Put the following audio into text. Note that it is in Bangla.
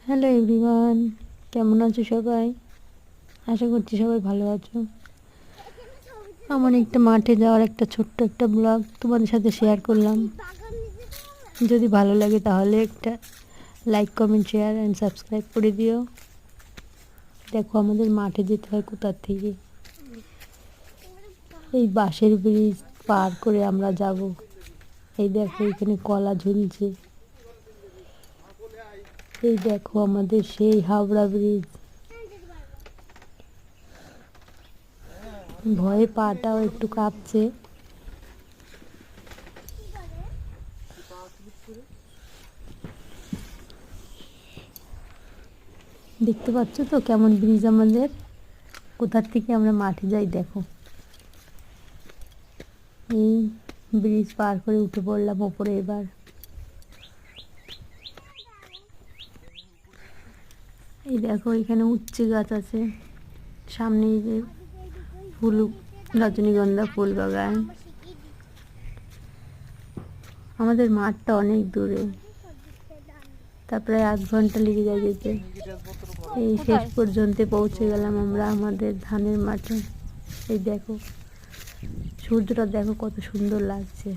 হ্যালো এভরিওয়ান, কেমন আছো সবাই? আশা করছি সবাই ভালো আছো। আমার একটা মাঠে যাওয়ার একটা ছোট্ট একটা ব্লগ তোমাদের সাথে শেয়ার করলাম। যদি ভালো লাগে তাহলে একটা like, comment, share and subscribe করে দিও। দেখো আমাদের মাঠে যেতে হয় কোথার থেকে। এই বাঁশের ব্রিজ পার করে আমরা যাব। এই দেখো এখানে কলা ঝুলছে। এই দেখো আমাদের সেই হাওড়া ব্রিজ। ভয়ে পাটাও একটু কাঁপছে। দেখতে পাচ্ছ তো কেমন ব্রিজ আমাদের, কোথার থেকে আমরা মাঠে যাই দেখো। এই ব্রিজ পার করে উঠে পড়লাম ওপরে। এবার এই দেখো এখানে উচ্ছে গাছ আছে, সামনে এই যে ফুল, রজনীগন্ধা ফুল বাগান। আমাদের মাঠটা অনেক দূরে, তা প্রায় 8 ঘন্টা লেগে যায় যেতে। এই শেষ পর্যন্ত পৌঁছে গেলাম আমরা আমাদের ধানের মাঠে। এই দেখো সূর্যটা দেখো কত সুন্দর লাগছে।